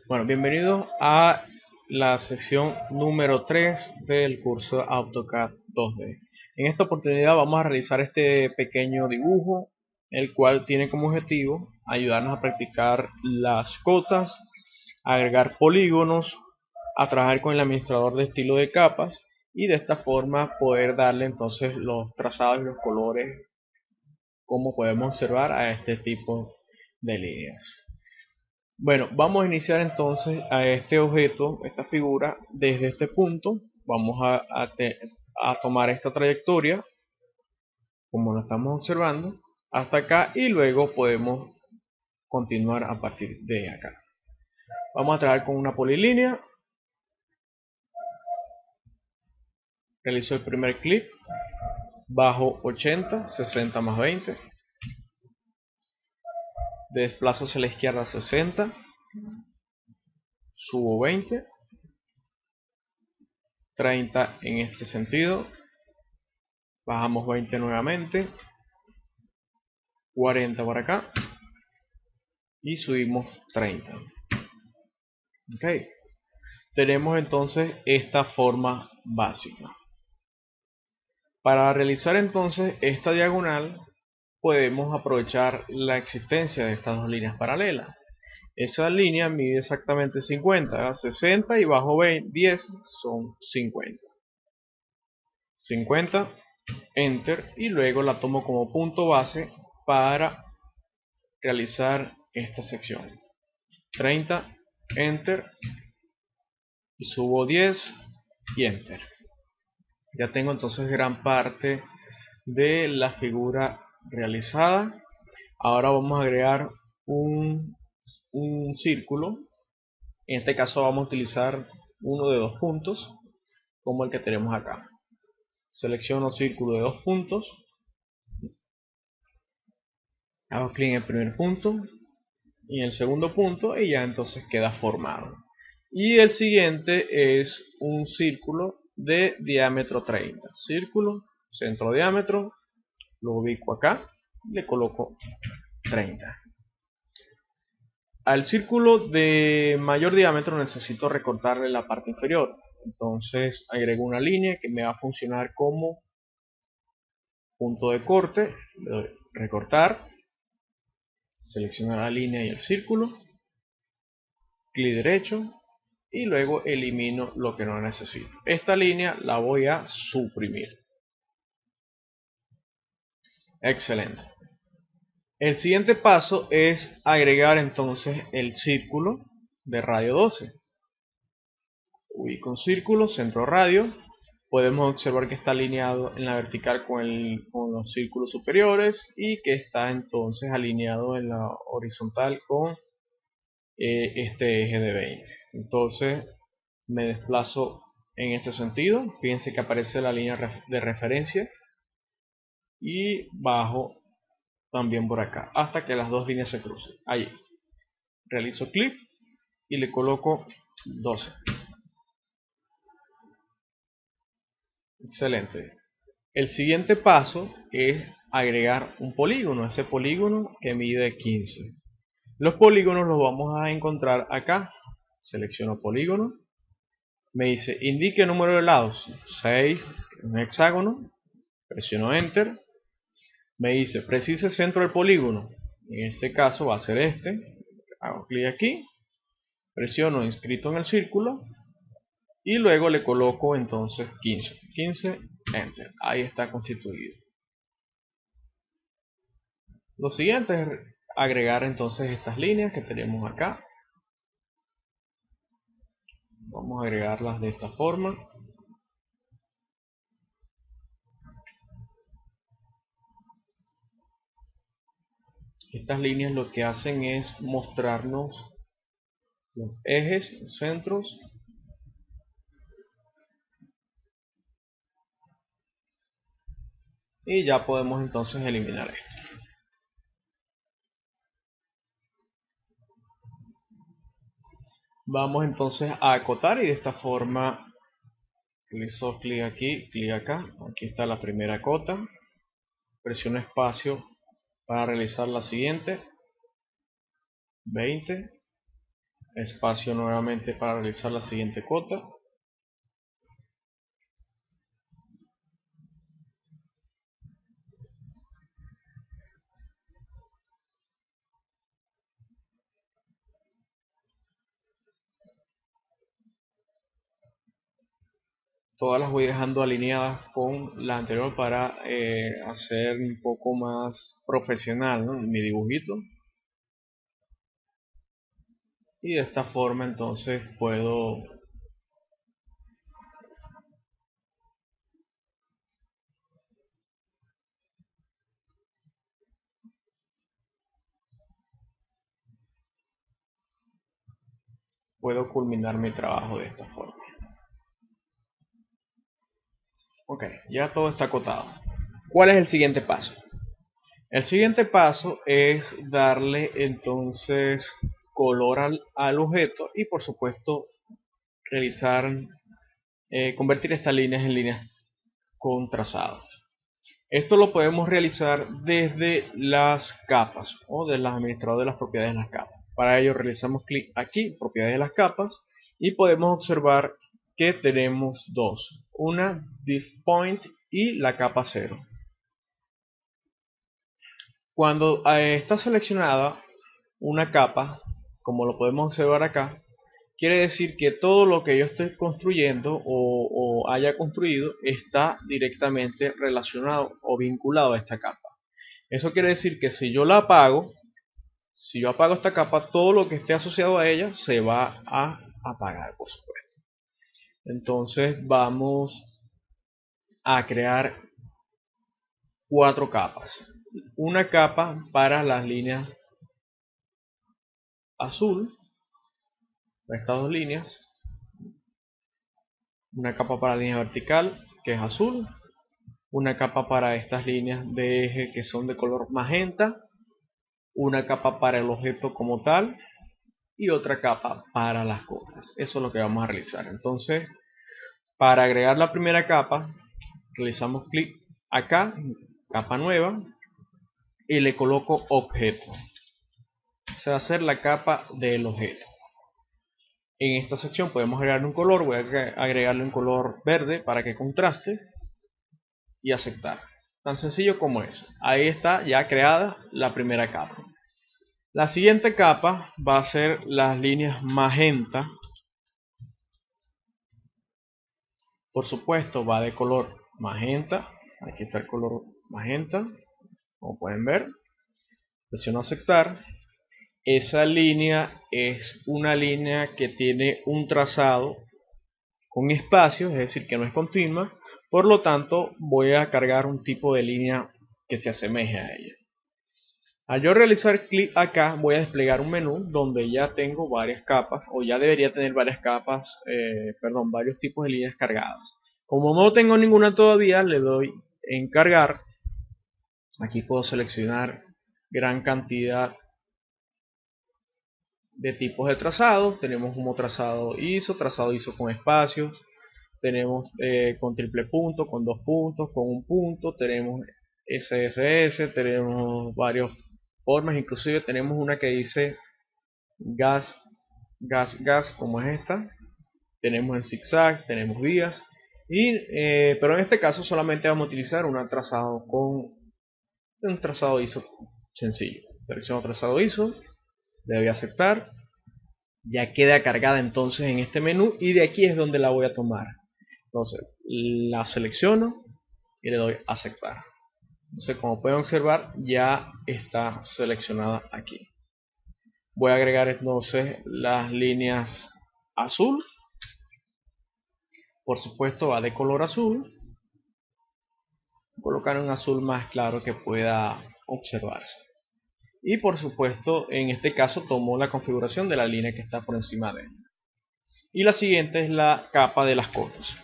Bueno, bienvenidos a la sesión número 3 del curso AutoCAD 2D. En esta oportunidad vamos a realizar este pequeño dibujo, el cual tiene como objetivo ayudarnos a practicar las cotas, agregar polígonos, a trabajar con el administrador de estilo de capas y de esta forma poder darle entonces los trazados y los colores como podemos observar a este tipo de líneas. Bueno, vamos a iniciar entonces a este objeto, esta figura, desde este punto. Vamos a tomar esta trayectoria, como lo estamos observando, hasta acá y luego podemos continuar a partir de acá. Vamos a trabajar con una polilínea. Realizo el primer clic, bajo 80, 60 más 20. Desplazo hacia la izquierda 60, subo 20, 30 en este sentido, bajamos 20 nuevamente, 40 por acá y subimos 30. Ok, tenemos entonces esta forma básica. Para realizar entonces esta diagonal podemos aprovechar la existencia de estas dos líneas paralelas. Esa línea mide exactamente 50, 60 y bajo 10 son 50. 50, enter, y luego la tomo como punto base para realizar esta sección. 30, enter, y subo 10 y enter. Ya tengo entonces gran parte de la figura realizada. Ahora vamos a agregar un círculo. En este caso vamos a utilizar uno de dos puntos, como el que tenemos acá. Selecciono círculo de dos puntos, hago clic en el primer punto y en el segundo punto y ya entonces queda formado. Y el siguiente es un círculo de diámetro 30. Círculo, centro diámetro, lo ubico acá, le coloco 30. Al círculo de mayor diámetro necesito recortarle la parte inferior. Entonces agrego una línea que me va a funcionar como punto de corte. Le doy recortar, selecciono la línea y el círculo, clic derecho y luego elimino lo que no necesito. Esta línea la voy a suprimir. Excelente. El siguiente paso es agregar entonces el círculo de radio 12. Ubico un círculo, centro radio. Podemos observar que está alineado en la vertical con los círculos superiores y que está entonces alineado en la horizontal con este eje de 20. Entonces me desplazo en este sentido. Fíjense que aparece la línea de referencia y bajo también por acá hasta que las dos líneas se crucen. Allí realizo clic y le coloco 12. Excelente. El siguiente paso es agregar un polígono, ese polígono que mide 15. Los polígonos los vamos a encontrar acá. Selecciono polígono. Me dice indique el número de lados. 6, un hexágono. Presiono enter. Me dice precise centro del polígono. En este caso va a ser este. Hago clic aquí. Presiono inscrito en el círculo. Y luego le coloco entonces 15. 15, enter. Ahí está constituido. Lo siguiente es agregar entonces estas líneas que tenemos acá. Vamos a agregarlas de esta forma. Estas líneas lo que hacen es mostrarnos los ejes, los centros. Y ya podemos entonces eliminar esto. Vamos entonces a acotar y de esta forma realizo clic aquí, clic acá. Aquí está la primera cota. Presiono espacio para realizar la siguiente. 20. espacio nuevamente para realizar la siguiente cota. Todas las voy dejando alineadas con la anterior para hacer un poco más profesional, ¿no?, mi dibujito. Y de esta forma entonces puedo culminar mi trabajo de esta forma. Ok, ya todo está acotado. ¿Cuál es el siguiente paso? El siguiente paso es darle entonces color al objeto y por supuesto realizar, convertir estas líneas en líneas con trazados. Esto lo podemos realizar desde las capas o de las administrador de las propiedades de las capas. Para ello realizamos clic aquí, propiedades de las capas, y podemos observar que tenemos dos, una div point y la capa 0. Cuando está seleccionada una capa, como lo podemos observar acá, quiere decir que todo lo que yo estoy construyendo o haya construido está directamente relacionado o vinculado a esta capa. Eso quiere decir que si yo la apago, si yo apago esta capa, todo lo que esté asociado a ella se va a apagar, por supuesto. Entonces vamos a crear 4 capas. Una capa para las líneas azul, estas dos líneas. Una capa para la línea vertical, que es azul. Una capa para estas líneas de eje que son de color magenta. Una capa para el objeto como tal. Y otra capa para las cotas. Eso es lo que vamos a realizar. Entonces, para agregar la primera capa, realizamos clic acá, capa nueva, y le coloco objeto. Se va a hacer la capa del objeto. En esta sección podemos agregarle un color, voy a agregarle un color verde para que contraste y aceptar. Tan sencillo como eso. Ahí está ya creada la primera capa. La siguiente capa va a ser las líneas magenta. Por supuesto va de color magenta. Aquí está el color magenta, como pueden ver. Presiono aceptar. Esa línea es una línea que tiene un trazado con espacios, es decir, que no es continua. Por lo tanto, voy a cargar un tipo de línea que se asemeje a ella. Al yo realizar clic acá, voy a desplegar un menú donde ya tengo varias capas, o ya debería tener varias capas, varios tipos de líneas cargadas. Como no tengo ninguna todavía, le doy en cargar. Aquí puedo seleccionar gran cantidad de tipos de trazados. Tenemos como trazado ISO con espacios. Tenemos con triple punto, con 2 puntos, con un punto. Tenemos SSS, tenemos varias formas. Inclusive tenemos una que dice gas, como es esta. Tenemos en zigzag, tenemos vías. Pero en este caso solamente vamos a utilizar un trazado ISO sencillo. Selecciono trazado ISO, le doy a aceptar. Ya queda cargada entonces en este menú y de aquí es donde la voy a tomar. Entonces la selecciono y le doy a aceptar. Entonces, como pueden observar, ya está seleccionada aquí. Voy a agregar entonces las líneas azul. Por supuesto va de color azul. Colocar un azul más claro que pueda observarse. Y por supuesto, en este caso tomo la configuración de la línea que está por encima de ella. Y la siguiente es la capa de las cotas.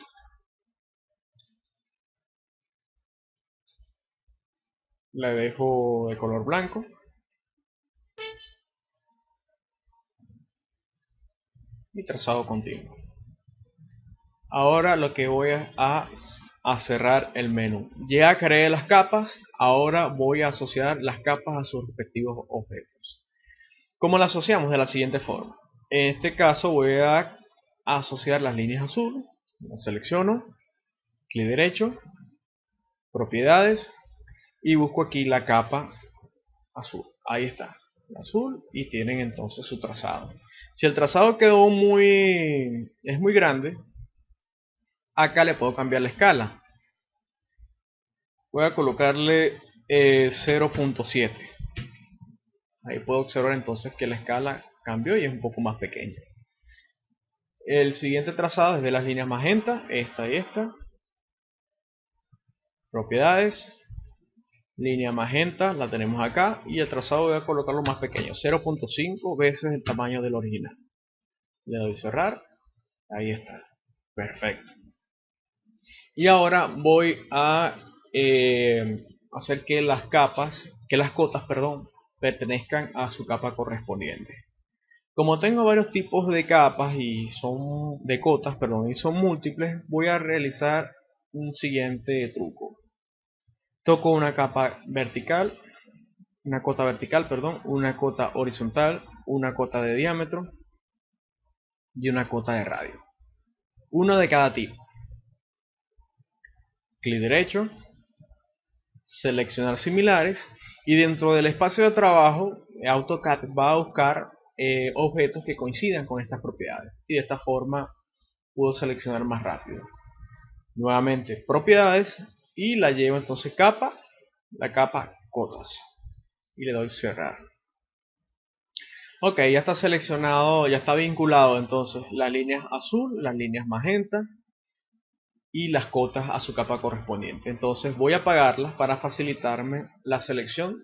La dejo de color blanco. Y trazado continuo. Ahora lo que voy a cerrar el menú. Ya creé las capas, ahora voy a asociar las capas a sus respectivos objetos. ¿Cómo las asociamos? De la siguiente forma. En este caso voy a asociar las líneas azul, las selecciono, clic derecho, propiedades y busco aquí la capa azul. Ahí está, azul, y tienen entonces su trazado. Si el trazado quedó es muy grande, acá le puedo cambiar la escala. Voy a colocarle 0.7. Ahí puedo observar entonces que la escala cambió y es un poco más pequeña. El siguiente trazado es de las líneas magenta, esta y esta. Propiedades, línea magenta, la tenemos acá, y el trazado voy a colocarlo más pequeño, 0.5 veces el tamaño del original. Le doy cerrar, ahí está, perfecto. Y ahora voy a hacer que las cotas, pertenezcan a su capa correspondiente. Como tengo varios tipos de capas y son múltiples, voy a realizar un siguiente truco. Toco una capa vertical, una cota vertical, una cota horizontal, una cota de diámetro y una cota de radio. Uno de cada tipo. Clic derecho, seleccionar similares, y dentro del espacio de trabajo AutoCAD va a buscar objetos que coincidan con estas propiedades, y de esta forma puedo seleccionar más rápido. Nuevamente propiedades, y la llevo entonces la capa cotas, y le doy cerrar. Ok, ya está seleccionado, ya está vinculado entonces las líneas azul, las líneas magenta y las cotas a su capa correspondiente. Entonces voy a apagarlas para facilitarme la selección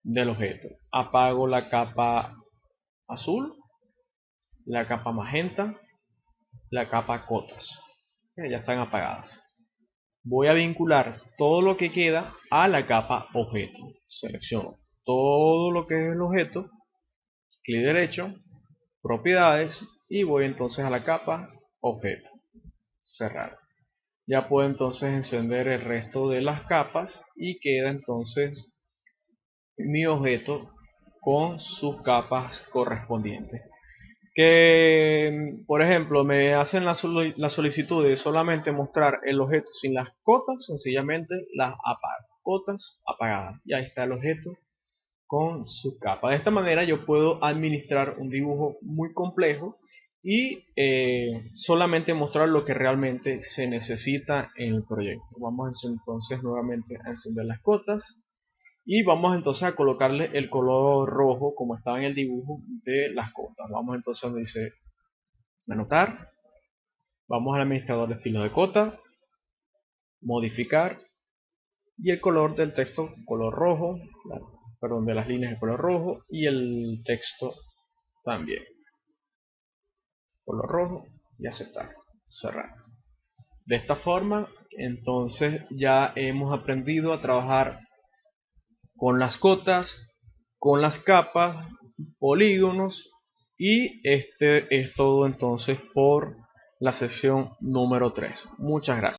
del objeto. Apago la capa azul, la capa magenta, la capa cotas. Ya están apagadas. Voy a vincular todo lo que queda a la capa objeto. Selecciono todo lo que es el objeto, clic derecho, propiedades, y voy entonces a la capa objeto. Cerrar. Ya puedo entonces encender el resto de las capas y queda entonces mi objeto con sus capas correspondientes. Que por ejemplo me hacen la solicitud de solamente mostrar el objeto sin las cotas, sencillamente las apago. Cotas apagadas, y ahí está el objeto con su capa. De esta manera yo puedo administrar un dibujo muy complejo y solamente mostrar lo que realmente se necesita en el proyecto. Vamos entonces nuevamente a encender las cotas, y vamos entonces a colocarle el color rojo como estaba en el dibujo de las cotas. Vamos entonces donde dice anotar, vamos al administrador de estilo de cota, modificar, y el color del texto color rojo, de las líneas de color rojo, y el texto también color rojo, y aceptar, cerrar. De esta forma entonces ya hemos aprendido a trabajar con las cotas, con las capas, polígonos, y este es todo entonces por la sesión número 3. Muchas gracias.